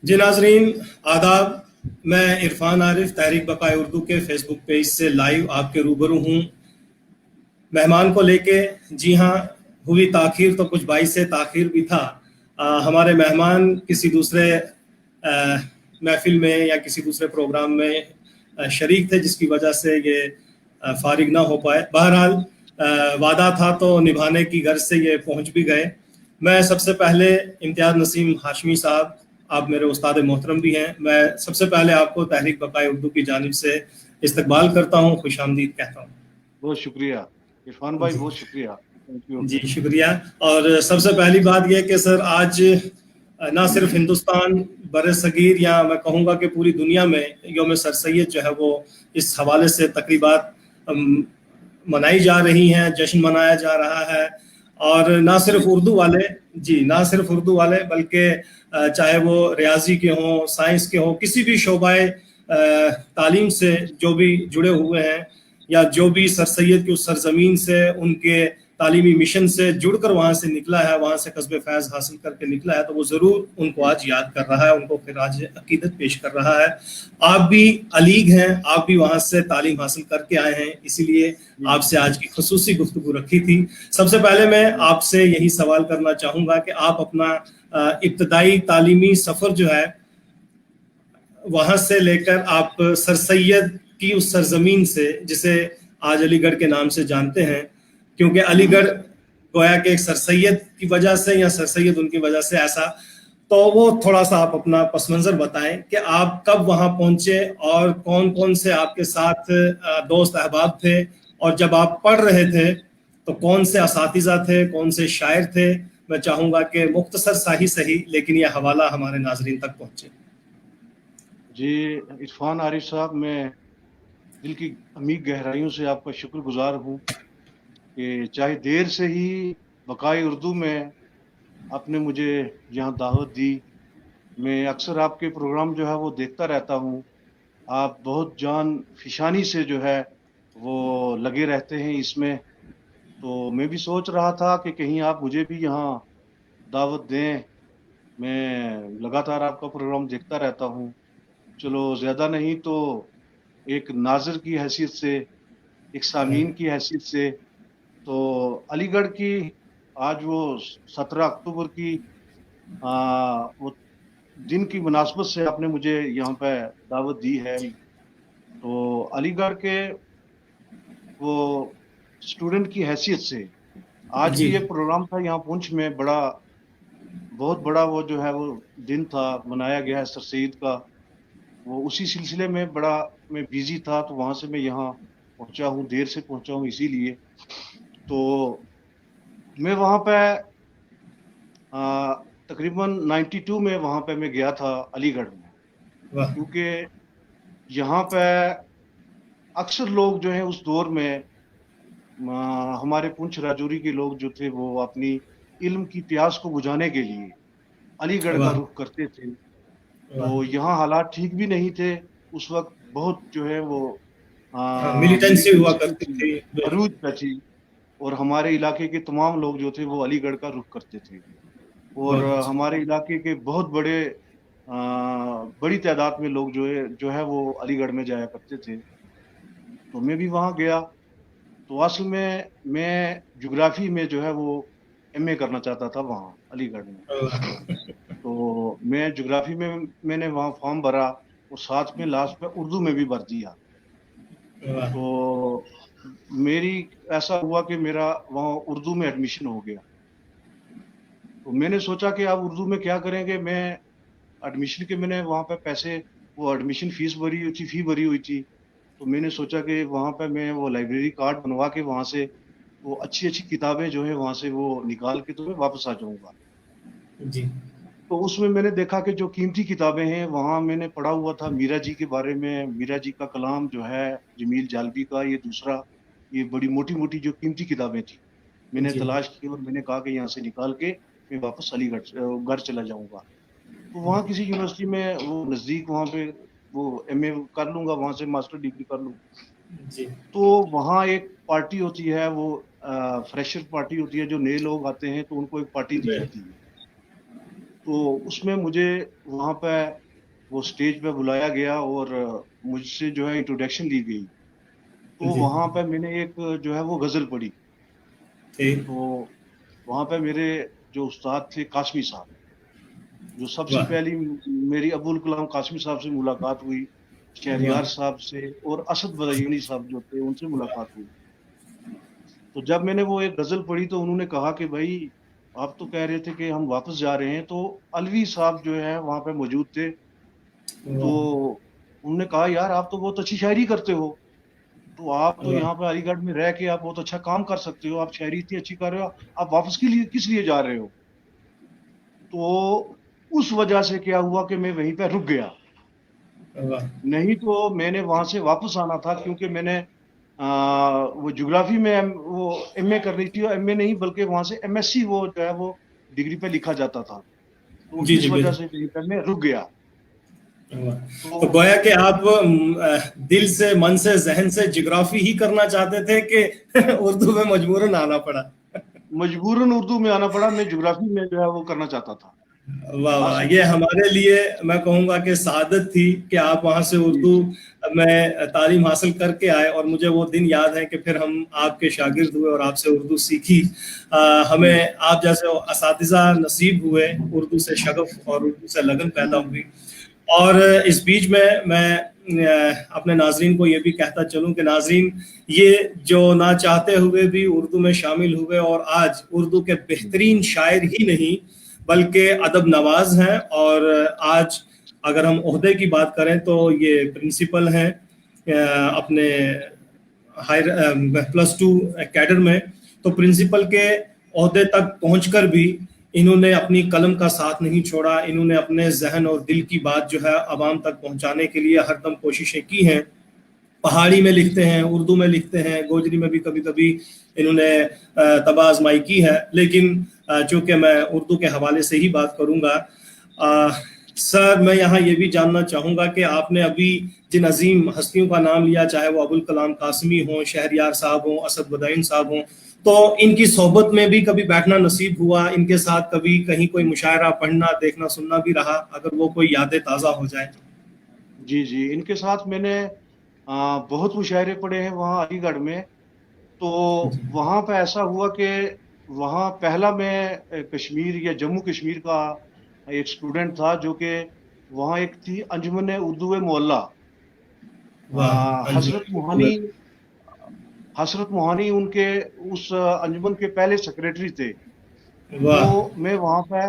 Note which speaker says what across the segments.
Speaker 1: जी नाजरीन आदाब, मैं इरफान आरिफ तहरीक बकाए उर्दू के फेसबुक पेज से लाइव आपके रूबरू हूँ मेहमान को लेके। जी हाँ, हुई ताखीर तो कुछ बाइस से ताखीर भी था। हमारे मेहमान किसी दूसरे महफिल में या किसी दूसरे प्रोग्राम में शरीक थे, जिसकी वजह से ये फारिग ना हो पाए। बहरहाल वादा था तो निभाने की गर्ज से ये पहुँच भी गए। मैं सबसे पहले इम्तियाज़ नसीम हाशमी साहब, आप मेरे उस्ताद मोहतरम भी हैं, मैं सबसे पहले आपको तहरीक बकाए उर्दू की जानिब से इस्तकबाल करता हूँ, खुशामदीद कहता हूँ।
Speaker 2: बहुत शुक्रिया इरफान भाई, बहुत शुक्रिया। थैंक यू
Speaker 1: जी शुक्रिया। और सबसे पहली बात यह कि सर आज ना सिर्फ हिंदुस्तान बर सगीर या मैं कहूँगा कि पूरी दुनिया में यौम सर सैयद जो है वो इस हवाले से तकरीबात मनाई जा रही हैं, जश्न मनाया जा रहा है। और ना सिर्फ उर्दू वाले, जी ना सिर्फ उर्दू वाले बल्कि चाहे वो रियाजी के हों, साइंस के हों, किसी भी शोबाए तालीम से जो भी जुड़े हुए हैं या जो भी सर सैयद की उस सरजमीन से, उनके तालीमी मिशन से जुड़कर वहाँ से निकला है, वहाँ से कस्बे फैज़ हासिल करके निकला है, तो वो ज़रूर उनको आज याद कर रहा है, उनको खिराज अकीदत पेश कर रहा है। आप भी अलीग हैं, आप भी वहाँ से तालीम हासिल करके आए हैं, इसीलिए आपसे आज की खुसूसी गुफ्तगू रखी थी। सबसे पहले मैं आपसे यही सवाल करना चाहूँगा कि आप अपना इब्तदाई तालीमी सफ़र जो है वहाँ से लेकर आप सर सैयद की उस सरजमीन से, जिसे आज अलीगढ़ के नाम से जानते हैं, क्योंकि अलीगढ़ गोया के एक सर सैयद की वजह से या सर सैयद उनकी वजह से ऐसा, तो वो थोड़ा सा आप अपना पस मंज़र बताएं कि आप कब वहाँ पहुँचे और कौन कौन से आपके साथ दोस्त अहबाब थे, और जब आप पढ़ रहे थे तो कौन से असातिज़ा थे, कौन से शायर थे। मैं चाहूँगा कि मुख्तसर सा ही सही, लेकिन यह हवाला हमारे नाजरीन तक पहुँचे।
Speaker 2: जी इरफान आरिफ साहब, मैं दिल की अमीर गहराइयों से आपका शुक्रगुजार हूँ कि चाहे देर से ही बकाए उर्दू में आपने मुझे यहाँ दावत दी। मैं अक्सर आपके प्रोग्राम जो है वो देखता रहता हूँ। आप बहुत जान फिशानी से जो है वो लगे रहते हैं इसमें। तो मैं भी सोच रहा था कि कहीं आप मुझे भी यहाँ दावत दें। मैं लगातार आपका प्रोग्राम देखता रहता हूँ। चलो ज़्यादा नहीं तो एक नाज़िर की हैसियत से, एक सामीन की हैसियत से, तो अलीगढ़ की आज वो 17 अक्टूबर की वो दिन की मुनासबत से आपने मुझे यहाँ पे दावत दी है। तो अलीगढ़ के वो स्टूडेंट की हैसियत से आज
Speaker 1: जी
Speaker 2: भी एक प्रोग्राम था यहाँ पुंछ में, बहुत बड़ा वो जो है वो दिन था, मनाया गया है सर सैयद का। वो उसी सिलसिले में बड़ा मैं बिजी था, तो वहां से मैं यहाँ पहुंचा हूँ, देर से पहुंचा हूँ इसीलिए। तो मैं वहाँ पे तकरीबन 92 में वहाँ पे मैं गया था अलीगढ़ में,
Speaker 1: वाह,
Speaker 2: क्योंकि यहाँ पे अक्सर लोग जो हैं उस दौर में हमारे पुंछ राजौरी के लोग जो थे वो अपनी इल्म की प्यास को बुझाने के लिए अलीगढ़ का
Speaker 1: वाह,
Speaker 2: रुख करते थे।
Speaker 1: वाह।
Speaker 2: तो यहाँ हालात ठीक भी नहीं थे उस वक्त, बहुत जो है वो
Speaker 1: हाँ, मिलिटेंसी हुआ
Speaker 2: मिलिटेंसी
Speaker 1: करती
Speaker 2: थी,
Speaker 1: थी,
Speaker 2: अरूज
Speaker 1: बिल्कुल।
Speaker 2: पे थी। और हमारे इलाके के तमाम लोग जो थे वो अलीगढ़ का रुख करते थे। और
Speaker 1: बहुत अच्छा।
Speaker 2: हमारे इलाके के बहुत बड़ी तादाद में लोग जो है वो अलीगढ़ में जाया करते थे। तो मैं भी वहाँ गया। तो असल में मैं ज्योग्राफी में जो है वो एमए करना चाहता था वहाँ अलीगढ़ में। तो मैं ज्योग्राफी में मैंने वहाँ फॉर्म भरा और साथ में लास्ट में उर्दू में भी भर दिया।
Speaker 1: वाह,
Speaker 2: तो मेरी ऐसा हुआ कि मेरा वहाँ उर्दू में एडमिशन हो गया। तो मैंने सोचा कि अब उर्दू में क्या करेंगे। मैं एडमिशन के मैंने वहाँ पे पैसे, वो एडमिशन फीस भरी हुई थी, फी भरी हुई थी। तो मैंने सोचा कि वहाँ पे मैं वो लाइब्रेरी कार्ड बनवा के वहाँ से वो अच्छी अच्छी किताबें जो है वहाँ से वो निकाल के तो मैं वापस आ जाऊँगा।
Speaker 1: जी
Speaker 2: तो उसमें मैंने देखा कि जो कीमती किताबें हैं वहाँ मैंने पढ़ा हुआ था मीरा जी के बारे में, मीरा जी का कलाम जो है, जमील जालबी का ये दूसरा, ये बड़ी मोटी मोटी जो कीमती किताबें थी मैंने
Speaker 1: जी
Speaker 2: तलाश की और मैंने कहा कि यहाँ से निकाल के मैं वापस अलीगढ़ घर चला जाऊँगा। तो वहाँ किसी यूनिवर्सिटी में वो नज़दीक वहाँ पे वो एमए कर लूँगा, वहाँ से मास्टर डिग्री कर लूँ।
Speaker 1: जी
Speaker 2: तो वहाँ एक पार्टी होती है, वो फ्रेशर पार्टी होती है, जो नए लोग आते हैं तो उनको एक पार्टी दी
Speaker 1: बिल-
Speaker 2: जाती है। تو اس میں مجھے وہاں پہ وہ اسٹیج پہ بلایا گیا اور مجھ سے جو ہے انٹروڈکشن لی گئی. تو
Speaker 1: جی
Speaker 2: وہاں پہ میں نے ایک جو ہے وہ غزل پڑھی.
Speaker 1: ٹھیک.
Speaker 2: تو وہاں پہ میرے جو استاد تھے قاسمی صاحب, جو سب سے
Speaker 1: واہ.
Speaker 2: پہلی میری ابوالکلام قاسمی صاحب سے ملاقات ہوئی,
Speaker 1: واہ.
Speaker 2: شہریار صاحب سے اور اسد بدایونی صاحب جو تھے ان سے ملاقات ہوئی. تو جب میں نے وہ ایک غزل پڑھی تو انہوں نے کہا کہ بھائی آپ تو کہہ رہے تھے کہ ہم واپس جا رہے ہیں. تو علوی صاحب جو ہے وہاں پہ موجود تھے. تو
Speaker 1: واہ.
Speaker 2: انہوں نے کہا یار آپ تو بہت اچھی شاعری کرتے ہو, تو آپ تو
Speaker 1: واہ.
Speaker 2: یہاں پہ علی گڑھ میں رہ کے آپ بہت اچھا کام کر سکتے ہو, آپ شاعری اتنی اچھی کر رہے ہو, آپ واپس کے لیے کس لیے جا رہے ہو؟ تو اس وجہ سے کیا ہوا کہ میں وہیں پہ رک گیا.
Speaker 1: واہ.
Speaker 2: نہیں تو میں نے وہاں سے واپس آنا تھا, کیونکہ میں نے وہ جغرافی میں وہ ایم اے کرنی تھی, اور ایم اے نہیں بلکہ وہاں سے ایم ایس سی وہ جو ہے وہ ڈگری پہ لکھا جاتا تھا. تو
Speaker 1: جی
Speaker 2: اس
Speaker 1: جی
Speaker 2: وجہ
Speaker 1: بالکل.
Speaker 2: سے وہیں پہ میں رک گیا.
Speaker 1: تو
Speaker 2: تو
Speaker 1: گویا کہ آپ دل سے, من سے, ذہن سے جغرافی ہی کرنا چاہتے تھے کہ اردو میں مجبوراً آنا پڑا؟
Speaker 2: مجبوراً اردو میں آنا پڑا, میں جغرافی میں جو ہے وہ کرنا چاہتا تھا.
Speaker 1: واہ واہ,
Speaker 2: اصل
Speaker 1: یہ ہمارے لیے میں کہوں گا کہ سعادت تھی کہ آپ وہاں سے
Speaker 2: جی
Speaker 1: اردو
Speaker 2: جی
Speaker 1: میں تعلیم حاصل کر کے آئے, اور مجھے وہ دن یاد ہے کہ پھر ہم آپ کے شاگرد ہوئے اور آپ سے اردو سیکھی.
Speaker 2: جی
Speaker 1: ہمیں آپ جیسے اساتذہ نصیب ہوئے, اردو سے شغف اور اردو سے لگن پیدا ہوئی. اور اس بیچ میں اپنے ناظرین کو یہ بھی کہتا چلوں کہ ناظرین, یہ جو نہ چاہتے ہوئے بھی اردو میں شامل ہوئے اور آج اردو کے بہترین شاعر ہی نہیں بلکہ ادب نواز ہیں. اور آج اگر ہم عہدے کی بات کریں تو یہ پرنسپل ہیں اپنے +2 کیڈر میں. تو پرنسپل کے عہدے تک پہنچ کر بھی انہوں نے اپنی قلم کا ساتھ نہیں چھوڑا. انہوں نے اپنے ذہن اور دل کی بات جو ہے عوام تک پہنچانے کے لیے ہر دم کوششیں کی ہیں. پہاڑی میں لکھتے ہیں, اردو میں لکھتے ہیں, گوجری میں بھی کبھی کبھی انہوں نے طبع آزمائی کی ہے. لیکن چونکہ میں اردو کے حوالے سے ہی بات کروں گا, سر میں یہاں یہ بھی جاننا چاہوں گا کہ آپ نے ابھی جن عظیم ہستیوں کا نام لیا, چاہے وہ ابوالکلام قاسمی ہوں, شہریار صاحب ہوں, اسد بدائن صاحب ہوں, تو ان کی صحبت میں بھی کبھی بیٹھنا نصیب ہوا, ان کے ساتھ کبھی کہیں کوئی مشاعرہ پڑھنا, دیکھنا, سننا بھی رہا, اگر وہ کوئی یادیں تازہ ہو جائے؟
Speaker 2: جی جی, ان کے ساتھ میں نے بہت مشاعرے پڑھے ہیں وہاں علی گڑھ میں. تو وہاں پہ ایسا ہوا کہ وہاں پہلا میں کشمیر یا جموں کشمیر کا ایک اسٹوڈنٹ تھا, جو کہ وہاں ایک تھی انجمن اردو معلّہ,
Speaker 1: واہ. ہاں جی.
Speaker 2: حسرت موہانی ان کے اس انجمن کے پہلے سیکریٹری تھے. تو
Speaker 1: واہ.
Speaker 2: میں وہاں پہ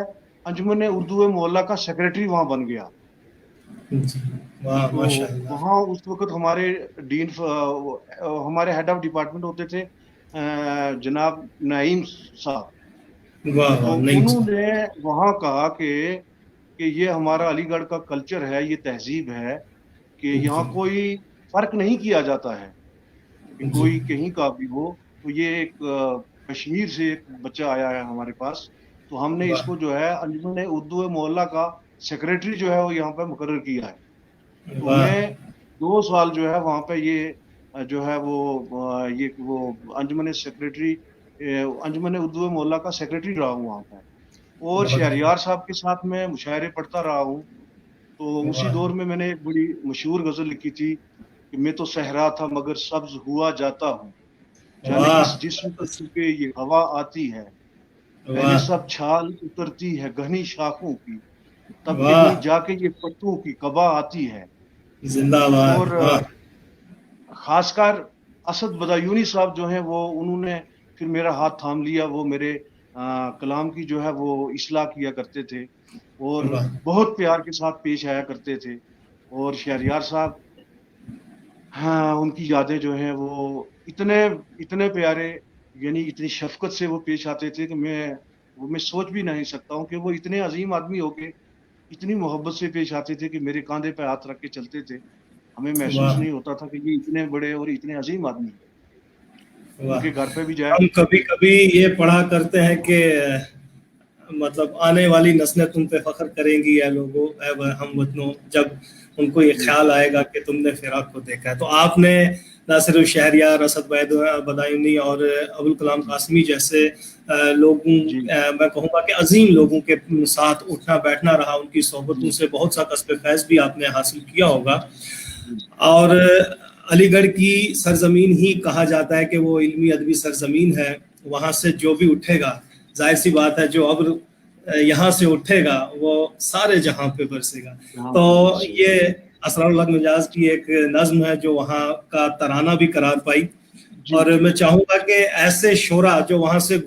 Speaker 2: انجمن اردو معلّہ کا سیکریٹری وہاں بن گیا.
Speaker 1: جی. واہ
Speaker 2: تو
Speaker 1: ماشاء اللہ.
Speaker 2: وہاں اس وقت ہمارے ڈین ہمارے ہیڈ آف ڈپارٹمنٹ ہوتے تھے جناب نعیم صاحب.
Speaker 1: واہ
Speaker 2: تو
Speaker 1: واہ. نہیں
Speaker 2: انہوں نے وہاں کہا کہ یہ ہمارا علی گڑھ کا کلچر ہے, یہ تہذیب ہے کہ یہاں
Speaker 1: جی
Speaker 2: کوئی فرق نہیں کیا جاتا ہے کہ
Speaker 1: جی.
Speaker 2: کوئی کہیں کا بھی ہو. تو یہ ایک کشمیر سے ایک بچہ آیا ہے ہمارے پاس, تو ہم نے اس
Speaker 1: واہ
Speaker 2: کو جو ہے انجمن اردو معلّہ کا سیکریٹری جو ہے وہ یہاں پہ مقرر کیا ہے. تو
Speaker 1: واہ.
Speaker 2: میں 2 سال جو ہے وہاں پہ یہ جو ہے وہ انجمن سیکریٹری انجمن اردو معلّہ کا سیکریٹری رہا ہوں وہاں پہ. اور
Speaker 1: بہت
Speaker 2: شہریار صاحب کے ساتھ میں مشاعرے پڑھتا رہا ہوں. تو اسی
Speaker 1: واہ.
Speaker 2: دور میں نے ایک بڑی مشہور غزل لکھی تھی کہ میں تو صحرا تھا مگر سبز ہوا جاتا ہوں, جانے
Speaker 1: واہ.
Speaker 2: کس جسم پر چپے یہ ہوا آتی ہے, پہلے
Speaker 1: واہ.
Speaker 2: سب چھال اترتی ہے گھنی شاخوں کی, تب
Speaker 1: واہ.
Speaker 2: کہیں جا کے یہ پتوں کی قبا آتی ہے.
Speaker 1: زندہ باد.
Speaker 2: اور
Speaker 1: واہ.
Speaker 2: خاص کر اسد بدایونی صاحب جو ہیں وہ انہوں نے پھر میرا ہاتھ تھام لیا. وہ میرے کلام کی جو ہے وہ اصلاح کیا کرتے تھے اور
Speaker 1: واہ.
Speaker 2: بہت پیار کے ساتھ پیش آیا کرتے تھے. اور شہریار صاحب, ہاں, ان کی یادیں جو ہیں وہ اتنے پیارے, یعنی اتنی شفقت سے وہ پیش آتے تھے کہ میں سوچ بھی نہیں سکتا ہوں کہ وہ اتنے عظیم آدمی ہو کے اتنی محبت سے پیش آتے تھے کہ میرے کاندھے پہ ہاتھ رکھ کے چلتے تھے. ہمیں محسوس
Speaker 1: واہ.
Speaker 2: نہیں ہوتا تھا کہ یہ اتنے بڑے اور اتنے عظیم آدمی ہیں. ان
Speaker 1: واہ.
Speaker 2: کے گھر پہ بھی جایا
Speaker 1: ہم
Speaker 2: کرتے
Speaker 1: کبھی
Speaker 2: تھے.
Speaker 1: کبھی یہ پڑھا کرتے ہیں کہ مطلب آنے والی نسلیں تم پہ فخر کریں گی اے لوگوں, اے ہم وطنوں, جب ان کو یہ
Speaker 2: جی
Speaker 1: خیال آئے گا کہ تم نے فراق کو دیکھا ہے. تو آپ نے نہ صرف شہریار, اسد بدایونی اور ابوالکلام قاسمی جیسے लोगों
Speaker 2: जी
Speaker 1: मैं कहूँगा कि अजीम लोगों के साथ उठना बैठना रहा, उनकी सोहबतों
Speaker 2: जी
Speaker 1: से बहुत सा कस्ब फैज़ भी आपने हासिल किया होगा।
Speaker 2: जी
Speaker 1: और अलीगढ़ की सरजमीन ही कहा जाता है कि वो इल्मी अदबी सरजमीन है। वहाँ से जो भी उठेगा, जाहिर सी बात है, जो अब यहाँ से उठेगा वो सारे जहां पे बरसेगा।
Speaker 2: यहाँ
Speaker 1: तो
Speaker 2: पे बरसे।
Speaker 1: ये असरारुल हक मिजाज की एक नज्म है जो वहाँ का तराना भी करार पाई।
Speaker 2: जी
Speaker 1: और
Speaker 2: जी
Speaker 1: मैं चाहूंगा कि ऐसे शोरा जो वहां से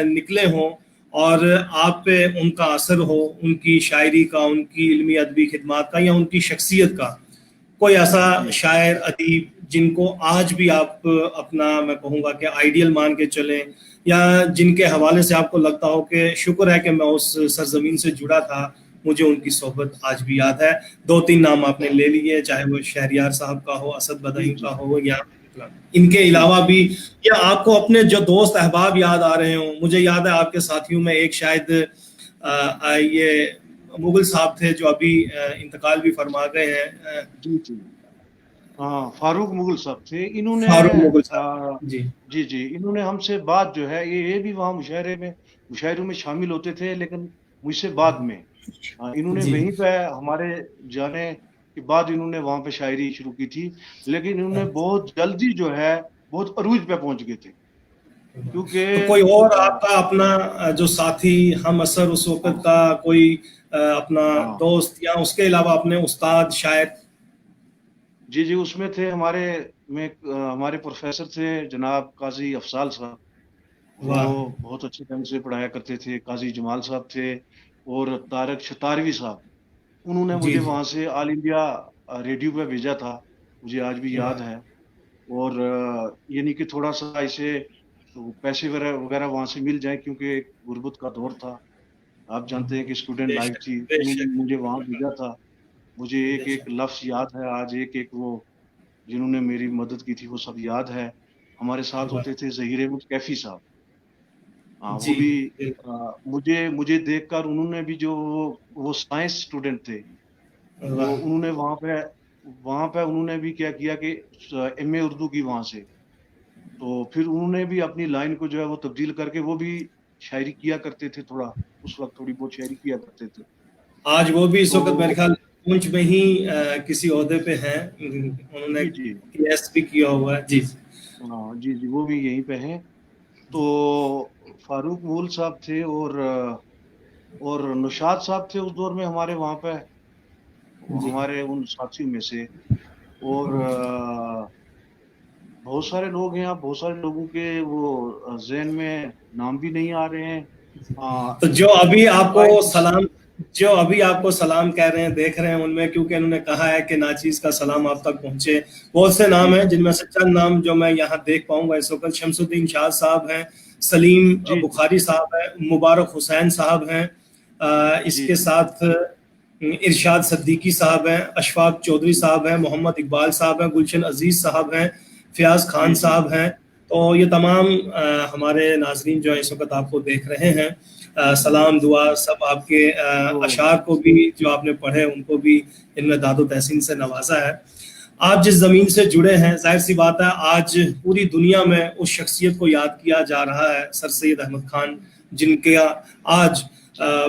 Speaker 1: निकले हों और आप पे उनका असर हो, उनकी शायरी का, उनकी इल्मी अदबी खिदमात का, या उनकी शख्सियत का, कोई ऐसा
Speaker 2: जी
Speaker 1: शायर अदीब जिनको आज भी आप अपना, मैं कहूँगा कि आइडियल मान के चलें, या जिनके हवाले से आपको लगता हो कि शुक्र है कि मैं उस सरजमीन से जुड़ा था, मुझे उनकी सोहबत आज भी याद है। दो तीन नाम आपने ले लिए, चाहे वो शहरियार साहब का हो, असद
Speaker 2: जी
Speaker 1: बदई का
Speaker 2: जी
Speaker 1: हो, या इनके
Speaker 2: जी
Speaker 1: अलावा भी, या आपको अपने जो दोस्त अहबाब याद आ रहे हों। मुझे याद है आपके साथियों में एक शायद ये मुगल साहब थे जो अभी इंतकाल भी फरमा गए हैं,
Speaker 2: जी जी हाँ, फारूक मुगल साहब थे। इन्होंने
Speaker 1: फारूक मुगल
Speaker 2: आ,
Speaker 1: साहब जी।
Speaker 2: जी जी इन्होंने हमसे बात जो है, ये भी वहाँ मुशायरों में शामिल होते थे, लेकिन मुझसे बाद में इन्होंने
Speaker 1: जी
Speaker 2: वहीं पे हमारे जाने के बाद इन्होंने वहाँ पे शायरी शुरू की थी। लेकिन इन्होंने बहुत जल्दी जो है बहुत अरूज पे पहुंच गए थे, क्योंकि
Speaker 1: तो कोई और
Speaker 2: आ,
Speaker 1: आपका अपना जो साथी हम असर उस वक्त
Speaker 2: हाँ
Speaker 1: का कोई अपना
Speaker 2: हाँ
Speaker 1: दोस्त, या उसके अलावा अपने उस्ताद शायर?
Speaker 2: जी जी उसमें थे हमारे प्रोफेसर थे जनाब काजी अफसाल साहब। वो
Speaker 1: वाह।
Speaker 2: बहुत अच्छे ढंग से पढ़ाया करते थे। काजी जमाल साहब थे, और तारक शतारवी साहब। उन्होंने
Speaker 1: जी
Speaker 2: मुझे
Speaker 1: जी।
Speaker 2: वहां से ऑल इंडिया रेडियो पे भेजा था, मुझे आज भी
Speaker 1: वाह।
Speaker 2: याद है। और यानी कि थोड़ा सा इसे तो पैसे वगैरह वगैरह वहां से मिल जाए, क्योंकि एक गुर्बत का दौर था, आप जानते हैं कि स्टूडेंट लाइफ
Speaker 1: बेशक
Speaker 2: थी। उन्होंने
Speaker 1: बेशक
Speaker 2: मुझे वहां भेजा था। मुझे एक एक
Speaker 1: बेशक।
Speaker 2: लफ्ज याद है आज, एक एक वो जिन्होंने मेरी मदद की थी वो सब याद है। हमारे साथ
Speaker 1: वाह।
Speaker 2: होते थे जहीर अहमद कैफी साहब। हाँ, वो
Speaker 1: जी
Speaker 2: भी
Speaker 1: बिल्कुल।
Speaker 2: मुझे मुझे देखकर उन्होंने भी जो वो साइंस स्टूडेंट थे, वो
Speaker 1: वाह।
Speaker 2: उन्होंने वहां पे उन्होंने भी क्या किया कि एमए उर्दू की वहां से, तो फिर उन्होंने भी अपनी लाइन को जो है वो तब्दील करके वो भी शायरी किया करते थे। थोड़ा उस वक्त थोड़ी बहुत शायरी किया करते थे।
Speaker 1: आज वो भी इस
Speaker 2: तो
Speaker 1: वक्त मेरे ख्याल पूंछ में ही किसी ओहदे पे हैं। उन्होंने
Speaker 2: जी जी
Speaker 1: पीएच भी किया हुआ है जी।
Speaker 2: हाँ जी जी वो भी यहीं पे हैं। तो फारूक मूल साहब थे, और नौशाद साहब थे उस दौर में हमारे वहाँ पे,
Speaker 1: जी
Speaker 2: हमारे उन साथियों में से। और बहुत सारे लोग हैं, आप बहुत सारे लोगों के वो ज़हन में नाम भी नहीं आ रहे हैं।
Speaker 1: तो
Speaker 2: कायद
Speaker 1: जो अभी आपको सलाम कह रहे हैं, देख रहे हैं उनमें, क्योंकि उन्होंने कहा है कि नाचीज का सलाम आप तक पहुंचे, बहुत से
Speaker 2: जी
Speaker 1: नाम हैं
Speaker 2: जी
Speaker 1: जिनमें से चंद नाम जो मैं यहाँ देख पाऊंगा इस वक्त। शमसुद्दीन शाह साहब हैं, सलीम
Speaker 2: जी जी
Speaker 1: बुखारी साहब हैं, मुबारक हुसैन साहब हैं,
Speaker 2: जी
Speaker 1: इसके
Speaker 2: जी
Speaker 1: साथ इरशाद सिद्दीकी साहब हैं, अशफाक चौधरी साहब हैं, मोहम्मद इकबाल साहब हैं, गुलशन अजीज साहब हैं, फयाज खान
Speaker 2: जी जी
Speaker 1: साहब हैं। तो ये तमाम हमारे नाजरीन जो है इस वक्त आपको देख रहे हैं, सलाम दुआ सब आपके
Speaker 2: तो
Speaker 1: अशार को भी जो आपने पढ़े उनको भी इनमें दादो तहसीन से नवाजा है। आप जिस ज़मीन से जुड़े हैं, जाहिर सी बात है, आज पूरी दुनिया में उस शख्सियत को याद किया जा रहा है, सर सैयद अहमद खान, जिनके आज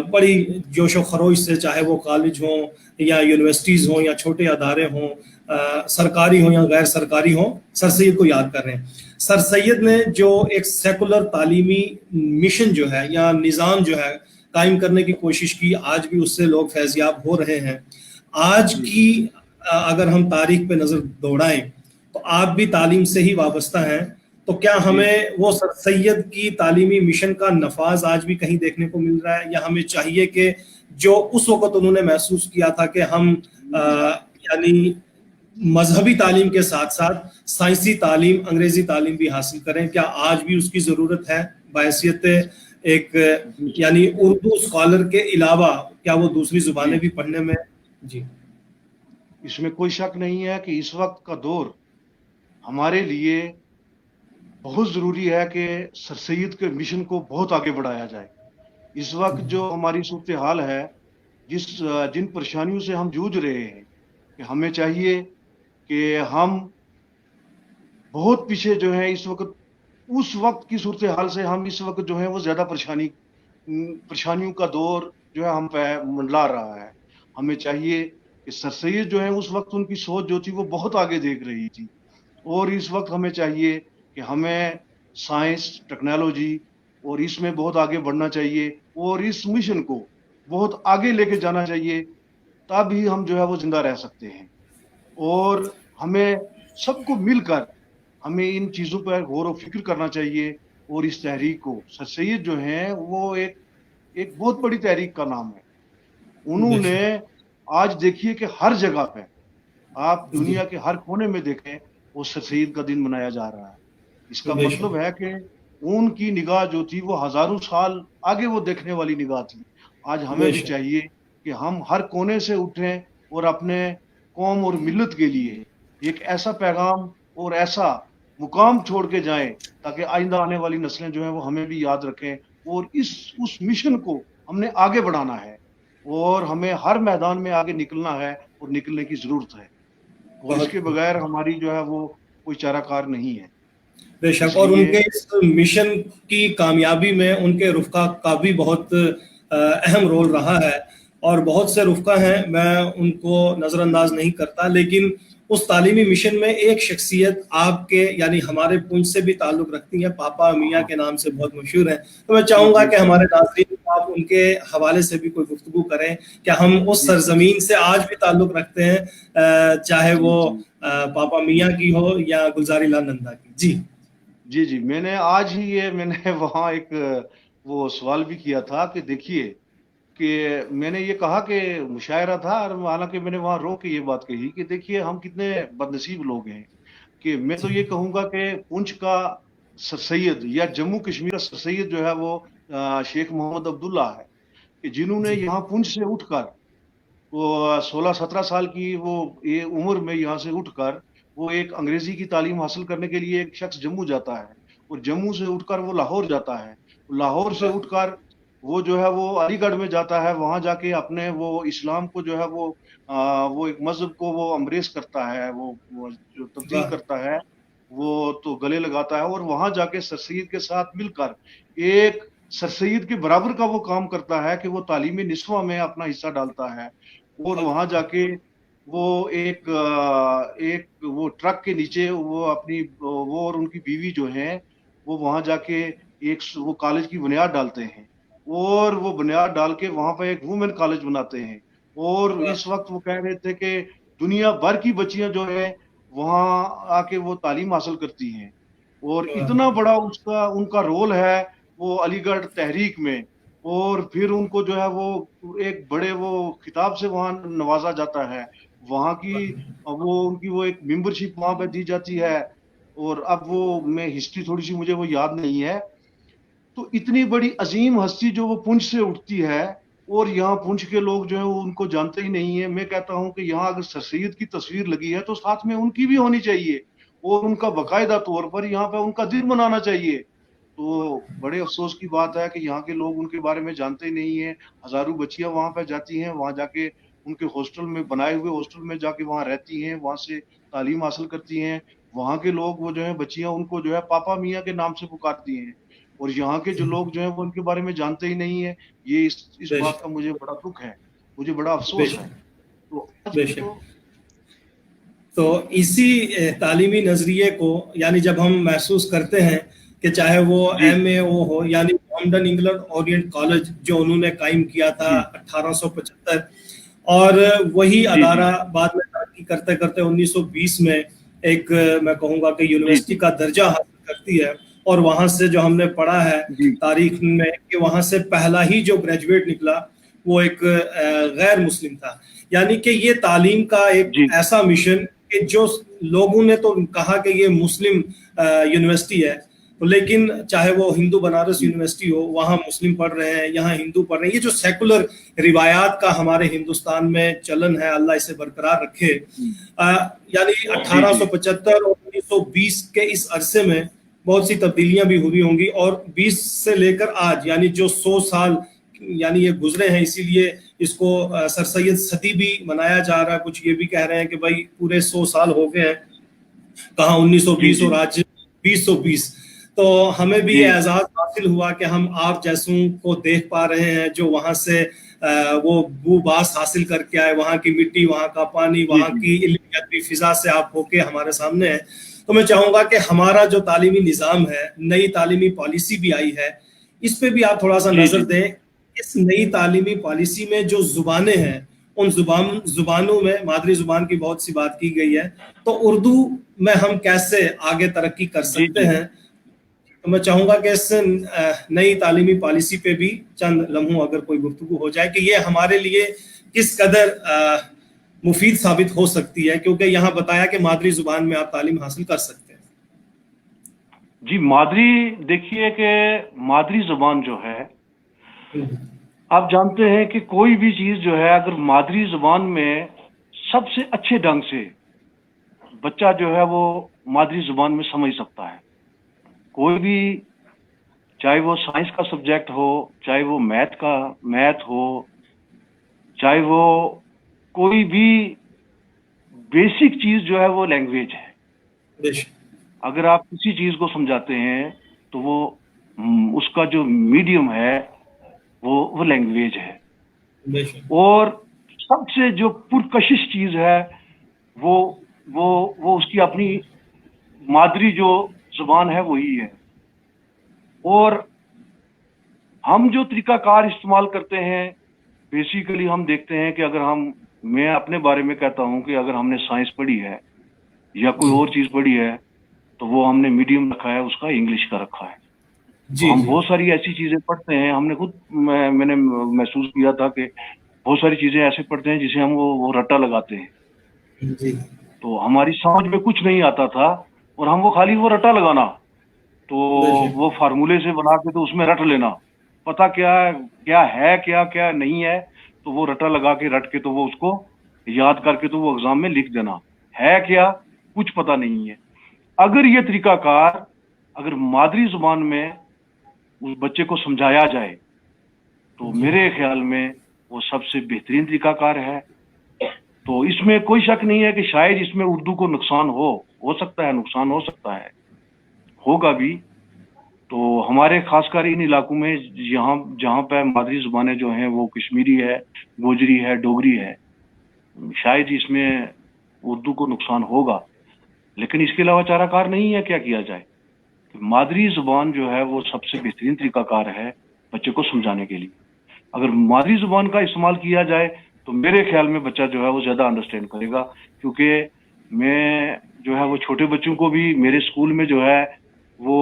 Speaker 1: बड़ी जोशो खरोश से, चाहे वो कॉलेज हों या यूनिवर्सिटीज़ हों या छोटे अदारे हों, सरकारी हों या गैर सरकारी हों, सर सैयद को याद कर रहे हैं। सर सैयद ने जो एक सेकुलर तालीमी मिशन जो है या निज़ाम जो है कायम करने की कोशिश की, आज भी उससे लोग फैज़याब हो रहे हैं। आज
Speaker 2: जी
Speaker 1: की अगर हम तारीख पे नज़र दौड़ाएं तो आप भी तालीम से ही वाबस्ता हैं। तो क्या
Speaker 2: जी जी
Speaker 1: हमें वो सर सैयद की तालीमी मिशन का नफाज आज भी कहीं देखने को मिल रहा है, या हमें चाहिए कि जो उस वक़्त उन्होंने महसूस किया था कि हम यानी मजहबी तालीम के साथ साथ साइंसी तालीम, अंग्रेजी तालीम भी हासिल करें, क्या आज भी उसकी ज़रूरत है बहैसियत एक
Speaker 2: जी
Speaker 1: यानी उर्दू स्कॉलर के अलावा, क्या वो दूसरी
Speaker 2: जी
Speaker 1: ज़ुबानें भी पढ़ने में? जी
Speaker 2: इसमें कोई शक नहीं है कि इस वक्त का दौर हमारे लिए बहुत जरूरी है कि सर सैयद के मिशन को बहुत आगे बढ़ाया जाए। इस वक्त जो हमारी सूरत हाल है, जिन परेशानियों से हम जूझ रहे हैं, कि हमें चाहिए कि हम बहुत पीछे जो है इस वक्त उस वक्त की सूरत हाल से हम इस वक्त जो है वो ज़्यादा परेशानियों का दौर जो है हम पे मंडला रहा है। हमें चाहिए कि सर सैयद जो है उस वक्त उनकी सोच जो थी वो बहुत आगे देख रही थी, और इस वक्त हमें चाहिए कि हमें साइंस, टेक्नोलॉजी और इसमें बहुत आगे बढ़ना चाहिए और इस मिशन को बहुत आगे लेके जाना चाहिए, तब ही हम जो है वो जिंदा रह सकते हैं। और हमें सबको मिलकर हमें इन चीज़ों पर गौर व फिक्र करना चाहिए, और इस तहरीक को सर सैयद जो हैं वो एक बहुत बड़ी तहरीक का नाम है। उन्होंने
Speaker 1: बेशक।
Speaker 2: आज देखिए कि हर जगह पे आप
Speaker 1: जी।
Speaker 2: दुनिया के हर कोने में देखें वो सर सैयद का दिन मनाया जा रहा है। इसका
Speaker 1: बेशक।
Speaker 2: मतलब है कि उनकी निगाह जो थी वो हजारों साल आगे वो देखने वाली निगाह थी। आज हमें भी
Speaker 1: बेशक।
Speaker 2: चाहिए कि हम हर कोने से उठें और अपने कौम और मिल्लत के लिए एक ऐसा पैगाम और ऐसा मुकाम छोड़ के जाएं, ताकि आइंदा आने वाली नस्लें जो हैं वो हमें भी याद रखें, और इस उस मिशन को हमने आगे बढ़ाना है, और हमें हर मैदान में आगे निकलना है और निकलने की ज़रूरत है, और
Speaker 1: बहुत
Speaker 2: इसके बगैर हमारी जो है वो कोई चाराकार नहीं है।
Speaker 1: बेशक। और
Speaker 2: इसलिए
Speaker 1: उनके इस मिशन की कामयाबी में उनके रुफ़क़ा का भी बहुत अहम रोल रहा है, और बहुत से रुफ़क़ा हैं, मैं उनको नज़रअंदाज नहीं करता, लेकिन उस तालीमी मिशन में एक शख्सियत आपके यानी हमारे पुंछ से भी ताल्लुक़ रखती है, पापा मियाँ
Speaker 2: हाँ,
Speaker 1: के नाम से बहुत मशहूर हैं। तो मैं
Speaker 2: जी,
Speaker 1: चाहूँगा
Speaker 2: जी,
Speaker 1: कि
Speaker 2: जी,
Speaker 1: हमारे नाज़रीन को आप उनके हवाले से भी कोई गुफ्तगू करें, क्या हम उस
Speaker 2: जी,
Speaker 1: सरज़मीन से आज भी ताल्लुक़ रखते हैं, चाहे
Speaker 2: जी,
Speaker 1: वो
Speaker 2: जी,
Speaker 1: पापा मियाँ की हो या गुलज़ारी लाल नंदा की? जी।
Speaker 2: जी, जी। मैंने आज ही ये मैंने वहाँ एक वो सवाल भी किया था कि देखिए कि मैंने ये कहा कि मुशायरा था, और हालाँकि मैंने वहाँ रो के ये बात कही कि देखिए हम कितने बदनसीब लोग हैं, कि मैं तो
Speaker 1: जी।
Speaker 2: ये कहूँगा कि पुंछ का सर सैयद या जम्मू कश्मीर का सर सैयद जो है वो शेख मोहम्मद अब्दुल्ला है, कि जिन्होंने
Speaker 1: जी।
Speaker 2: यहाँ पुंछ से उठकर वो 16-17 साल की वो ये उम्र में यहाँ से उठकर वो एक अंग्रेजी की तालीम हासिल करने के लिए एक शख्स जम्मू जाता है, और जम्मू से उठकर वो लाहौर जाता है। लाहौर से उठकर वो जो है वो अलीगढ़ में जाता है, वहाँ जाके अपने वो इस्लाम को जो है वो एक मज़हब को वो एम्ब्रेस करता है, वो जो तब्दील
Speaker 1: वाह!
Speaker 2: करता है, वो तो गले लगाता है, और वहाँ जाके सर सैयद के साथ मिलकर एक सर सैयद के बराबर का वो काम करता है कि वो तालीमी निस्वां में अपना हिस्सा डालता है। और
Speaker 1: बहुत
Speaker 2: वहाँ जाके वो एक वो ट्रक के नीचे वो अपनी वो और उनकी बीवी जो हैं, वो वहाँ जाके वो कॉलेज की बुनियाद डालते हैं, और वो बुनियाद डाल के वहाँ पे एक वुमेन कॉलेज बनाते हैं। और
Speaker 1: वाह!
Speaker 2: इस वक़्त वो कह रहे थे कि दुनिया भर की बच्चियाँ जो हैं, वहाँ आके वो तालीम हासिल करती हैं, और
Speaker 1: वाह!
Speaker 2: इतना बड़ा उसका उनका रोल है वो अलीगढ़ तहरीक में। और फिर उनको जो है वो एक बड़े वो खिताब से वहाँ नवाज़ा जाता है। वहाँ की वो उनकी वो एक मेंबरशिप वहाँ पे दी जाती है, और अब वो मैं हिस्ट्री थोड़ी-सी मुझे वो याद नहीं है। तो इतनी बड़ी अज़ीम हस्ती जो वो पुंछ से उठती है, और यहाँ पुंछ के लोग जो हैं वो उनको जानते ही नहीं है। मैं कहता हूँ कि यहाँ अगर सर सैयद की तस्वीर लगी है तो साथ में उनकी भी होनी चाहिए, और उनका बाकायदा तौर पर यहाँ पे उनका दिन मनाना चाहिए। तो बड़े अफ़सोस की बात है कि यहाँ के लोग उनके बारे में जानते ही नहीं हैं। हज़ारों बच्चियाँ वहाँ पे जाती हैं, वहाँ जाके उनके हॉस्टल में बनाए हुए हॉस्टल में जाके वहाँ रहती हैं, वहाँ से तालीम हासिल करती हैं। वहाँ के लोग वो जो है बच्चियाँ उनको जो है पापा मियाँ के नाम से पुकारती हैं, और यहाँ के जो
Speaker 1: जी।
Speaker 2: लोग जो हैं वो उनके बारे में जानते ही नहीं हैं। ये इस बात
Speaker 1: बेशक।
Speaker 2: का मुझे बड़ा दुःख है, मुझे बड़ा अफ़सोस है।
Speaker 1: बेशक।
Speaker 2: तो आज
Speaker 1: बेशक।
Speaker 2: तो
Speaker 1: तो इसी तालीमी नज़रिए को यानी जब हम महसूस करते हैं कि चाहे वो
Speaker 2: जी,
Speaker 1: MAO हो यानी मोहम्मडन इंग्लैंड ओरिएंट कॉलेज जो उन्होंने कायम किया था
Speaker 2: जी,
Speaker 1: 1875, और वही
Speaker 2: जी, जी,
Speaker 1: अदारा बाद में तरक्की करते करते 1920 में एक मैं कहूँगा कि
Speaker 2: जी,
Speaker 1: यूनिवर्सिटी
Speaker 2: जी,
Speaker 1: का दर्जा हासिल करती है, और वहाँ से जो हमने पढ़ा है
Speaker 2: जी,
Speaker 1: तारीख में कि वहाँ से पहला ही जो ग्रेजुएट निकला वो एक गैर मुस्लिम था। यानी कि ये तालीम का एक
Speaker 2: जी,
Speaker 1: ऐसा मिशन कि जो लोगों ने तो कहा कि ये मुस्लिम यूनिवर्सिटी है, तो लेकिन चाहे वो हिंदू बनारस
Speaker 2: जी,
Speaker 1: यूनिवर्सिटी हो, वहाँ मुस्लिम पढ़ रहे हैं, यहाँ हिंदू पढ़ रहे हैं। ये जो सेकुलर रिवायात का हमारे हिंदुस्तान में चलन है, अल्लाह इसे बरकरार रखे। यानी
Speaker 2: जी, जी,
Speaker 1: 1875 और 1920 के इस अरसे में बहुत सी तब्दीलियां भी हुई होंगी, और 20 से लेकर आज यानी जो 100 साल यानी ये गुजरे हैं, इसीलिए इसको सर सैयद सदी भी मनाया जा रहा है। कुछ ये भी कह रहे हैं कि भाई पूरे 100 साल हो गए हैं, कहाँ
Speaker 2: जी,
Speaker 1: 1920
Speaker 2: जी,
Speaker 1: और आज 2020। تو ہمیں بھی
Speaker 2: جی
Speaker 1: یہ اعزاز حاصل ہوا کہ ہم آپ جیسوں کو دیکھ پا رہے ہیں جو وہاں سے وہ بو باس حاصل کر کے آئے، وہاں کی مٹی، وہاں کا پانی،
Speaker 2: جی
Speaker 1: وہاں
Speaker 2: جی
Speaker 1: کی علمی ادبی فضا سے آپ ہو کے ہمارے سامنے ہیں۔ تو میں چاہوں گا کہ ہمارا جو تعلیمی نظام ہے، نئی تعلیمی پالیسی بھی آئی ہے، اس پہ بھی آپ تھوڑا سا
Speaker 2: جی
Speaker 1: نظر
Speaker 2: جی
Speaker 1: دیں۔ اس نئی تعلیمی پالیسی میں جو زبانیں ہیں، ان زبانوں میں مادری زبان کی بہت سی بات کی گئی ہے، تو اردو میں ہم کیسے آگے ترقی کر
Speaker 2: جی
Speaker 1: سکتے
Speaker 2: جی
Speaker 1: ہیں؟ تو میں چاہوں گا کہ اس نئی تعلیمی پالیسی پہ بھی چند لمحوں اگر کوئی گفتگو ہو جائے کہ یہ ہمارے لیے کس قدر مفید ثابت ہو سکتی ہے، کیونکہ یہاں بتایا کہ مادری زبان میں آپ تعلیم حاصل کر سکتے ہیں۔
Speaker 2: جی مادری، دیکھیے کہ مادری زبان جو ہے، آپ جانتے ہیں کہ کوئی بھی چیز جو ہے اگر مادری زبان میں سب سے اچھے ڈھنگ سے بچہ جو ہے وہ مادری زبان میں سمجھ سکتا ہے، کوئی بھی، چاہے وہ سائنس کا سبجیکٹ ہو، چاہے وہ میتھ ہو، چاہے وہ کوئی بھی بیسک چیز جو ہے وہ لینگویج ہے۔
Speaker 1: بے شک،
Speaker 2: اگر آپ کسی چیز کو سمجھاتے ہیں تو وہ اس کا جو میڈیم ہے وہ لینگویج ہے۔
Speaker 1: بے شک،
Speaker 2: اور سب سے جو پرکشش چیز ہے وہ وہ اس کی اپنی مادری جو زبان ہے وہی ہے۔ اور ہم جو طریقہ کار استعمال کرتے ہیں، بیسیکلی ہم دیکھتے ہیں کہ اگر میں اپنے بارے میں کہتا ہوں کہ اگر ہم نے سائنس پڑھی ہے یا کوئی
Speaker 1: جی
Speaker 2: اور چیز پڑھی ہے تو وہ ہم نے میڈیم رکھا ہے اس کا، انگلش کا رکھا ہے۔ تو
Speaker 1: جی
Speaker 2: ہم
Speaker 1: جی
Speaker 2: بہت ساری ایسی چیزیں پڑھتے ہیں، ہم نے خود میں نے محسوس کیا تھا کہ بہت ساری چیزیں ایسے پڑھتے ہیں جسے ہم وہ رٹا لگاتے ہیں،
Speaker 1: جی
Speaker 2: تو ہماری سمجھ میں کچھ نہیں آتا تھا، اور ہم وہ خالی وہ رٹا لگانا، تو
Speaker 1: بے شک،
Speaker 2: وہ فارمولے سے بنا کے تو اس میں رٹ لینا، پتا کیا ہے کیا نہیں ہے، تو وہ رٹا لگا کے رٹ کے تو وہ اس کو یاد کر کے تو وہ ایگزام میں لکھ دینا ہے کیا، کچھ پتا نہیں ہے۔ اگر یہ طریقہ کار اگر مادری زبان میں اس بچے کو سمجھایا جائے تو
Speaker 1: جی
Speaker 2: میرے خیال میں وہ سب سے بہترین طریقہ کار ہے۔ تو اس میں کوئی شک نہیں ہے کہ شاید اس میں اردو کو نقصان ہو سکتا ہے، نقصان ہو سکتا ہے، ہوگا بھی۔ تو ہمارے خاص کر ان علاقوں میں جہاں پہ مادری زبانیں جو ہیں وہ کشمیری ہے، گوجری ہے، ڈوگری ہے، شاید اس میں اردو کو نقصان ہوگا، لیکن اس کے علاوہ چارہ کار نہیں ہے، کیا کیا جائے؟ مادری زبان جو ہے وہ سب سے بہترین طریقہ کار ہے بچے کو سمجھانے کے لیے۔ اگر مادری زبان کا استعمال کیا جائے تو میرے خیال میں بچہ جو ہے وہ زیادہ انڈرسٹینڈ کرے گا، کیونکہ میں جو ہے وہ چھوٹے بچوں کو بھی میرے اسکول میں جو ہے وہ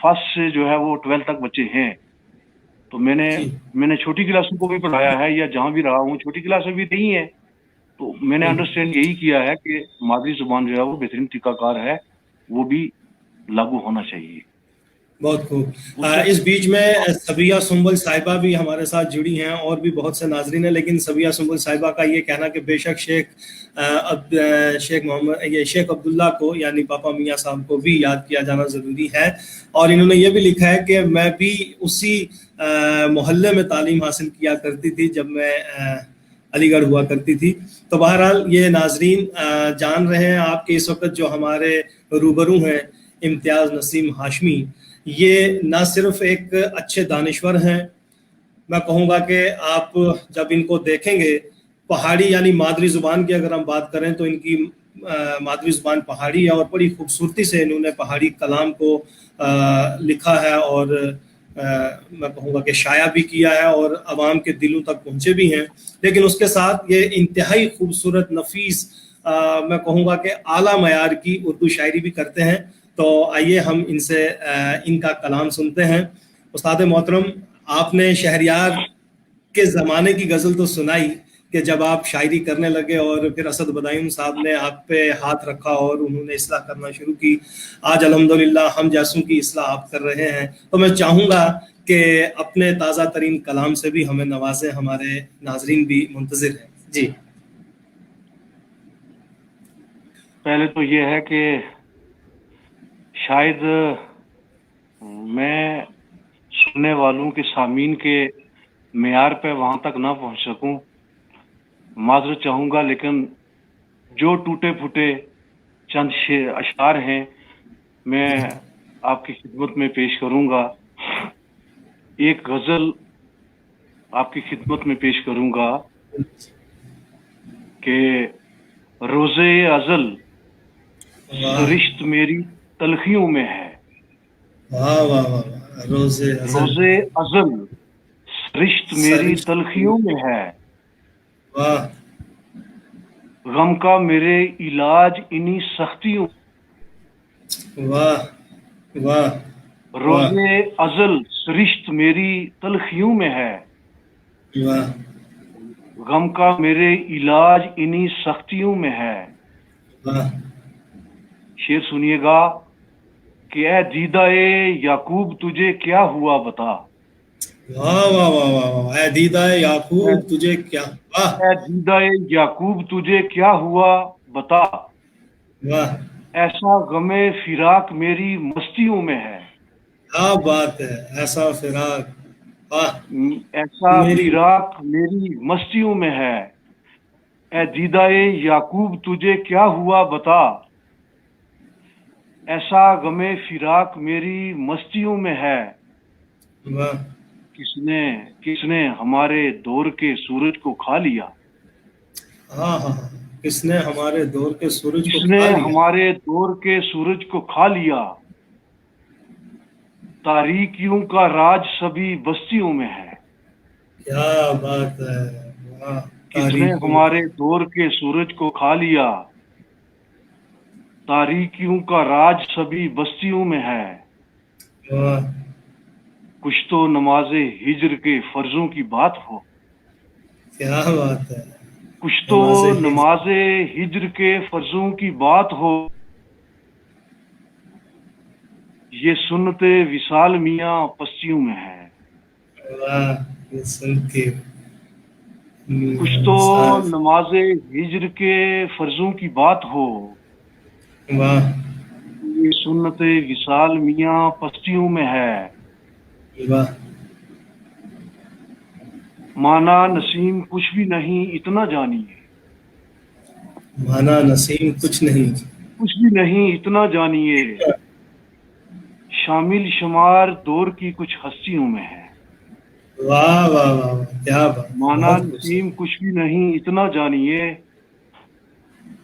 Speaker 2: فرسٹ سے جو ہے وہ 12 تک بچے ہیں، تو میں
Speaker 1: جی
Speaker 2: نے چھوٹی کلاسوں کو بھی پڑھایا ہے، یا جہاں بھی رہا ہوں چھوٹی کلاسیں بھی نہیں ہیں، تو میں نے انڈرسٹینڈ یہی کیا ہے کہ مادری زبان جو ہے وہ بہترین طریقہ کار ہے، وہ بھی لاگو ہونا چاہیے۔
Speaker 1: بہت خوب۔
Speaker 2: اس سے
Speaker 1: اس بیچ میں صبیہ سنبل صاحبہ بھی ہمارے ساتھ جڑی ہیں، اور بھی بہت سے ناظرین ہیں، لیکن صبیہ سنبل صاحبہ کا یہ کہنا کہ بے شک شیخ عبداللہ کو یعنی پاپا میاں صاحب کو بھی یاد کیا جانا ضروری ہے، اور انہوں نے یہ بھی لکھا ہے کہ میں بھی اسی محلے میں تعلیم حاصل کیا کرتی تھی جب میں علی گڑھ ہوا کرتی تھی۔ تو بہرحال یہ ناظرین جان رہے ہیں آپ کے اس وقت جو ہمارے روبرو ہیں امتیاز نسیم ہاشمی، یہ نہ صرف ایک اچھے دانشور ہیں، میں کہوں گا کہ آپ جب ان کو دیکھیں گے، پہاڑی یعنی مادری زبان کی اگر ہم بات کریں تو ان کی مادری زبان پہاڑی ہے، اور بڑی خوبصورتی سے انہوں نے پہاڑی کلام کو لکھا ہے، اور میں کہوں گا کہ شائع بھی کیا ہے اور عوام کے دلوں تک پہنچے بھی ہیں، لیکن اس کے ساتھ یہ انتہائی خوبصورت، نفیس، میں کہوں گا کہ اعلیٰ معیار کی اردو شاعری بھی کرتے ہیں۔ تو آئیے ہم ان سے ان کا کلام سنتے ہیں۔ استاد محترم، آپ نے شہریار کے زمانے کی غزل تو سنائی کہ جب آپ شاعری کرنے لگے اور پھر اسد بدائن صاحب نے آپ پہ ہاتھ رکھا اور انہوں نے اصلاح کرنا شروع کی، آج الحمدللہ ہم جیسوں کی اصلاح آپ کر رہے ہیں، تو میں چاہوں گا کہ اپنے تازہ ترین کلام سے بھی ہمیں نوازیں، ہمارے ناظرین بھی منتظر ہیں۔ جی
Speaker 2: پہلے تو یہ ہے کہ شاید میں سننے والوں کے سامعین کے معیار پہ وہاں تک نہ پہنچ سکوں، معذرت چاہوں گا، لیکن جو ٹوٹے پھوٹے چند اشعار ہیں میں आपकी खिदमत में पेश करूंगा। एक गजल आपकी खिदमत में पेश करूंगा कि रोज़े अज़ल
Speaker 1: वाह
Speaker 2: सरिश्त मेरी तलखियों में है।
Speaker 1: वाह वाह वाह वाह, रोजे अजल
Speaker 2: रोज़े अज़ल सरिश्त मेरी
Speaker 1: सरिश्त
Speaker 2: तलखियों में है।
Speaker 1: वाह
Speaker 2: गम का मेरे इलाज इन्हीं सख्तियों।
Speaker 1: वाह वाह वाह
Speaker 2: रोज़े अज़ल सरिश्त मेरी तलखियों में है।
Speaker 1: वाह
Speaker 2: गम का मेरे इलाज इन्हीं सख्तियों में है।
Speaker 1: वाह
Speaker 2: शेर सुनिएगा कि ए दीदाए याकूब तुझे क्या हुआ बता।
Speaker 1: वाह वाह वाह वाह वाह ऐ दीदा
Speaker 2: ए
Speaker 1: याकूब तुझे क्या वाह
Speaker 2: ए दीदाए याकूब तुझे क्या हुआ बता।
Speaker 1: वाह
Speaker 2: ऐसा गमे फिराक मेरी मस्तियों में है।
Speaker 1: क्या बात है ऐसा फिराक वाह
Speaker 2: ऐसा
Speaker 1: मेरी
Speaker 2: फिराक मेरी मस्तियों में है। ए दीदाए याकूब तुझे क्या हुआ बता। ऐसा गमे फिराक मेरी मस्तियों में है।
Speaker 1: वाह
Speaker 2: किसने किसने हमारे दौर के सूरज को खा लिया।
Speaker 1: हाँ हाँ हाँ, किसने हमारे दौर के सूरज को
Speaker 2: किसने
Speaker 1: खा लिया
Speaker 2: हमारे दौर के सूरज को खा लिया। तारीकियों का राज सभी बस्तियों में है।
Speaker 1: क्या बात है वाह
Speaker 2: किसने
Speaker 1: तारीखों
Speaker 2: हमारे दौर के सूरज को खा लिया। तारीकियों का राज सभी बस्तियों में है।
Speaker 1: वाह
Speaker 2: कुछ तो नमाजे हिज्र के फर्जों की बात हो।
Speaker 1: क्या बात है
Speaker 2: कुछ तो
Speaker 1: नमाज़े हिज
Speaker 2: नमाजे हिज्र के फर्जों की बात हो। ये सुन्नते विशाल मियाँ पस्तियों में है।
Speaker 1: वाह ये सुन के
Speaker 2: कुछ तो
Speaker 1: सार
Speaker 2: नमाजे हिज्र के फर्जों की बात हो।
Speaker 1: वाह
Speaker 2: ये सुन्नते विशाल मियाँ पस्तियों में है।
Speaker 1: वाह
Speaker 2: माना नसीम कुछ भी नहीं इतना जानिए।
Speaker 1: माना नसीम कुछ नहीं
Speaker 2: कुछ भी नहीं इतना जानिए। शामिल शुमार दौर की कुछ हस्तियों में है।
Speaker 1: वाह वाह वाह वाह, क्या बात
Speaker 2: माना
Speaker 1: बहुत कुछ
Speaker 2: नसीम कुछ भी नहीं इतना जानिए।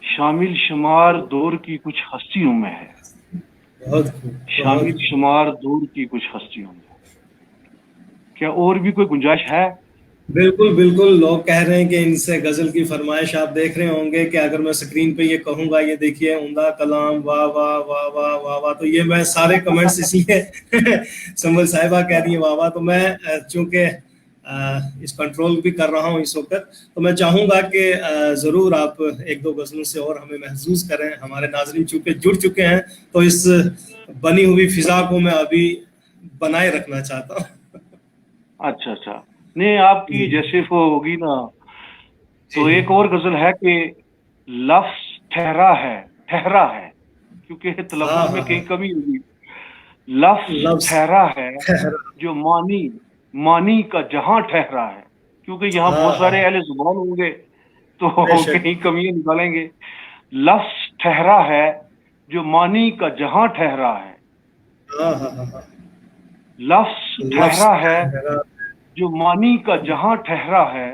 Speaker 2: शामिल शुमार दौर की कुछ हस्तियों में है।
Speaker 1: बहुत खूब
Speaker 2: शामिल शुमार दौर की कुछ हस्तियों में। क्या और भी कोई गुंजाइश है।
Speaker 1: बिल्कुल बिल्कुल लोग कह रहे हैं कि इनसे गजल की फरमाइश आप देख रहे होंगे कि अगर मैं स्क्रीन पे ये कहूंगा ये देखिए उमदा कलाम वाह वाह वाह वाह वाह वाह तो ये मैं सारे कमेंट्स इसलिए संबल साहिबा कह रही है वाह वाह तो मैं चूंकि इस कंट्रोल भी कर रहा हूँ इस वक्त तो मैं चाहूंगा कि जरूर आप एक दो गजलों से और हमें महसूस करें। हमारे नाजरीन चूंकि जुड़ चुके हैं तो इस बनी हुई फिजा को मैं अभी बनाए रखना चाहता हूँ।
Speaker 2: अच्छा अच्छा नहीं आपकी जैसे वो होगी ना तो एक और गजल है कि लफ्ज ठहरा है क्योंकि तलफ्फुज़ में कहीं कमी होगी। लफ्ज ठहरा है जो मानी का जहां ठहरा है क्योंकि यहाँ बहुत सारे अहले जुबान होंगे तो कहीं कमियां निकालेंगे। लफ्ज ठहरा है जो मानी का जहां ठहरा है। लफ्ज ठहरा है जो मानी का जहां ठहरा है।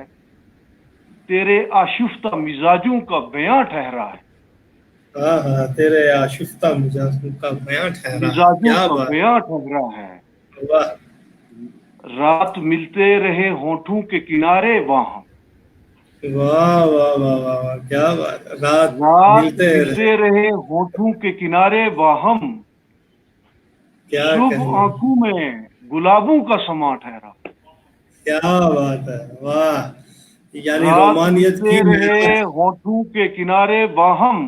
Speaker 2: तेरे आशिफ्ता मिजाजों का बयां ठहरा है।
Speaker 1: तेरे आशिफ्ता मिजाजों का बयां ठहरा
Speaker 2: मिजाजों का बयां ठहरा है।
Speaker 1: वाह
Speaker 2: रात मिलते रहे होठों के किनारे वहां।
Speaker 1: वाह वाह वाह वाह वाह क्या बात। रात
Speaker 2: मिलते रहे होठों के किनारे वाहम। शुभ आंखों में गुलाबों का समा ठहरा।
Speaker 1: क्या बात है वाह यानी रोमानियत की
Speaker 2: रहे होठों के किनारे वाहम।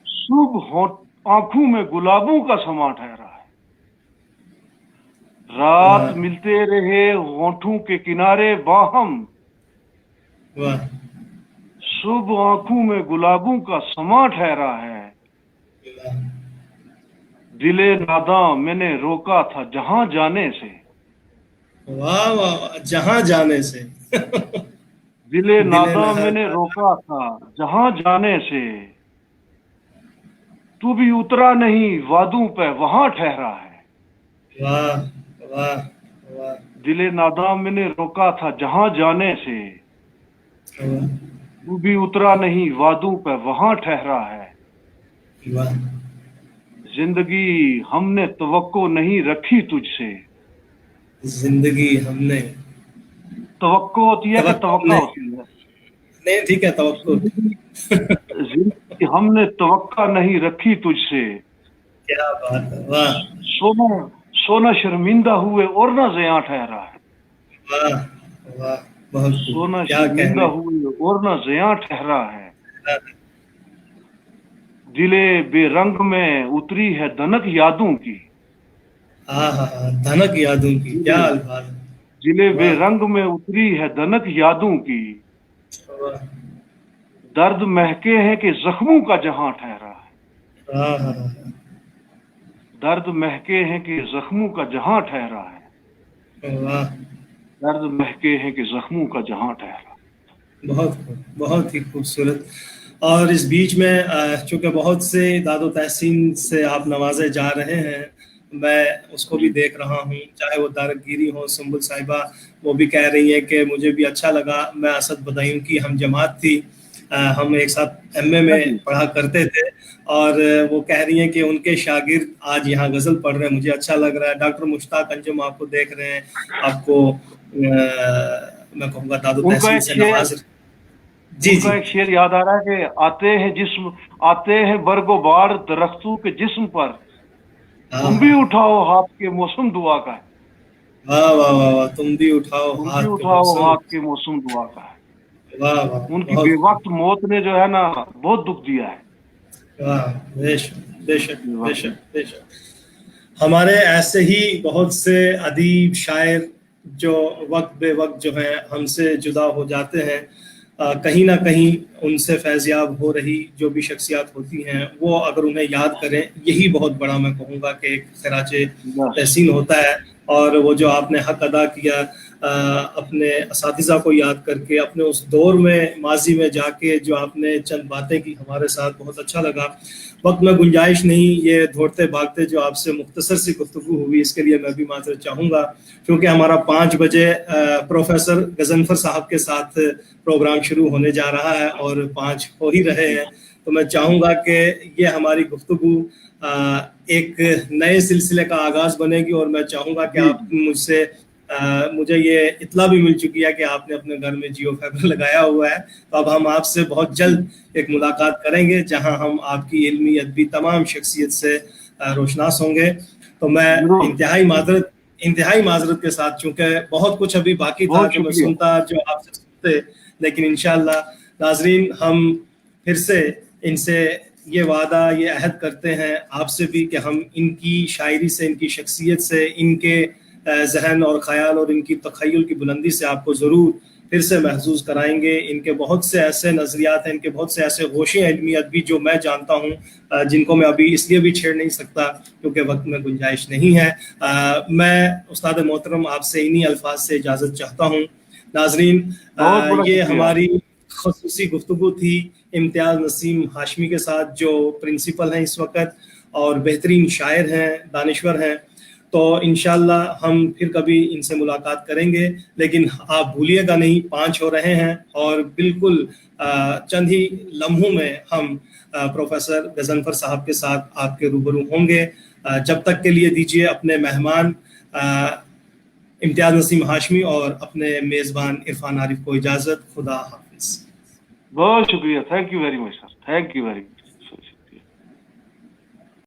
Speaker 2: शुभ आंखों में गुलाबों का समा ठहरा है। रात मिलते रहे होठों के किनारे वाहम। शुभ आंखों में गुलाबों का समा ठहरा है। दिले नादा मैंने रोका था जहां जाने से।
Speaker 1: वाह वाह जहां जाने से
Speaker 2: दिले नादा मैंने रोका था जहां जाने से। तू भी उतरा नहीं वादों पे वहां ठहरा है।
Speaker 1: वाह वाह वाह
Speaker 2: दिले नादाम मैंने रोका था जहां जाने से,
Speaker 1: वाह
Speaker 2: तू भी उतरा नहीं वादों पे वहां ठहरा है।
Speaker 1: वाह
Speaker 2: जिंदगी हमने तवक्को नहीं रखी तुझसे।
Speaker 1: जिंदगी हमने
Speaker 2: तवक्को होती है कि
Speaker 1: तवक्को
Speaker 2: तवक्का
Speaker 1: हमने
Speaker 2: होती है?
Speaker 1: नहीं, ठीक है, तवक्कुल।
Speaker 2: जिंदगी हमने तवक्का नहीं रखी तुझसे।
Speaker 1: क्या बात है, वाह
Speaker 2: सोना सोना शर्मिंदा हुए और न ज़ियां ठहरा है।
Speaker 1: वाह वाह, बहुत खूब,
Speaker 2: सोना
Speaker 1: क्या
Speaker 2: शर्मिंदा
Speaker 1: कहने।
Speaker 2: हुए और न ज़ियां ठहरा है। दिले बेरंग में उतरी है दनक यादों की।
Speaker 1: हाँ हाँ हाँ, धनक यादों की, क्या अल्फाज है।
Speaker 2: दिले
Speaker 1: वाह
Speaker 2: बेरंग में उतरी है दनक यादों की।
Speaker 1: वाह,
Speaker 2: दर्द महके हैं कि जख्मों का जहां ठहरा है।
Speaker 1: हाँ हाँ हाँ,
Speaker 2: दर्द महके हैं कि जख्मों का जहां ठहरा है।
Speaker 1: वाह,
Speaker 2: दर्द महके हैं कि जख्मों का जहां ठहरा है।
Speaker 1: बहुत खूब, बहुत ही खूबसूरत। और इस बीच में चूंकि बहुत से दादो तहसीन से आप नवाजे जा रहे हैं, मैं उसको भी देख रहा हूँ, चाहे वो दारकगिरी हो, सुम्बुल साहिबा वो भी कह रही है कि मुझे भी अच्छा लगा। मैं असद बदायूं की हम जमात थी, हम एक साथ एमए में पढ़ा करते थे, और वो कह रही हैं कि उनके शागिर्द आज यहाँ गज़ल पढ़ रहे हैं, मुझे अच्छा लग रहा है। डॉक्टर मुश्ताक अंजुम आपको देख रहे हैं, आपको मैं कहूँगा दादो
Speaker 2: उनका
Speaker 1: तहसीन
Speaker 2: एक
Speaker 1: से
Speaker 2: शेर
Speaker 1: नवाज। जी जी,
Speaker 2: उनका एक शेर याद आ रहा है कि आते हैं बरगो बार दरख्तों के जिस्म पर,
Speaker 1: हाँ
Speaker 2: तुम भी उठाओ हाथ के मौसम दुआ का है।
Speaker 1: वाह वाह वाह वाह, तुम भी उठाओ
Speaker 2: तुम भी
Speaker 1: हाथ के
Speaker 2: उठाओ
Speaker 1: मौसम।
Speaker 2: हाथ के मौसम दुआ का है।
Speaker 1: वाह वाह,
Speaker 2: उनकी
Speaker 1: बहुत
Speaker 2: बेवक्त मौत ने जो है ना बहुत दुख दिया है।
Speaker 1: वाह, बेशक बेशक
Speaker 2: बेवक्त।
Speaker 1: बेशक बेशक। हमारे ऐसे ही बहुत से अदीब शायर जो वक्त बे वक्त जो है हमसे जुदा हो जाते हैं, कहीं ना कहीं उनसे फैज़याब हो रही जो भी शख्सियात होती हैं, वो अगर उन्हें याद करें, यही बहुत बड़ा मैं कहूँगा कि एक खराजे तहसीन होता है। और वो जो आपने हक अदा किया अपने असातिज़ा को याद करके, अपने उस दौर में माजी में जाके जो आपने चंद बातें की हमारे साथ, बहुत अच्छा लगा। वक्त में गुंजाइश नहीं, ये दौड़ते भागते जो आपसे मुख्तसर सी गुफ्तगू हुई, इसके लिए मैं भी माजरत चाहूँगा, क्योंकि हमारा 5 बजे प्रोफेसर गजनफर साहब के साथ प्रोग्राम शुरू होने जा रहा है और 5 हो ही रहे हैं। तो मैं चाहूँगा कि ये हमारी गुफ्तगू एक नए सिलसिले का आगाज़ बनेगी, और मैं चाहूँगा कि आप मुझसे मुझे ये इत्ला भी मिल चुकी है कि आपने अपने घर में जियो फाइबर लगाया हुआ है। तो अब हम आपसे बहुत जल्द एक मुलाकात करेंगे जहां हम आपकी इल्मी अदबी तमाम शख्सियत से रोशनास होंगे। तो मैं इंतहाई माजरत के साथ, चूंकि बहुत कुछ अभी बाकी था जो मैं सुनता, जो आपसे सुनते, लेकिन इंशाअल्लाह नाजरीन हम फिर से इनसे ये वादा, ये अहद करते हैं आपसे भी कि हम इनकी शायरी से, इनकी शख्सियत से, इनके जहन और ख्याल और इनकी तखय्युल की बुलंदी से आपको ज़रूर फिर से महसूस कराएंगे। इनके बहुत से ऐसे नज़रियात हैं, इनके बहुत से ऐसे होशे इल्मियत भी जो मैं जानता हूँ, जिनको मैं अभी इसलिए भी छेड़ नहीं सकता क्योंकि वक्त में गुंजाइश नहीं है। मैं उस्ताद मोहतरम आपसे इन्हीं अल्फाज से इजाज़त चाहता हूँ। नाजरीन, ये हमारी ख़ुसूसी गुफ्तगू थी इम्तियाज़ नसीम हाशमी के साथ, जो प्रिंसिपल हैं इस वक्त और बेहतरीन शायर हैं, दानिश्वर हैं। तो इंशाल्लाह हम फिर कभी इनसे मुलाकात करेंगे, लेकिन आप भूलिएगा नहीं, 5 हो रहे हैं और बिल्कुल चंद ही लम्हों में हम प्रोफेसर गजनफर साहब के साथ आपके रूबरू होंगे। जब तक के लिए दीजिए अपने मेहमान इम्तियाज़ नसीम हाशमी और अपने मेज़बान इरफान आरिफ को इजाज़त। खुदा हाफिज़।
Speaker 2: बहुत शुक्रिया, thank you very much sir, thank you very much.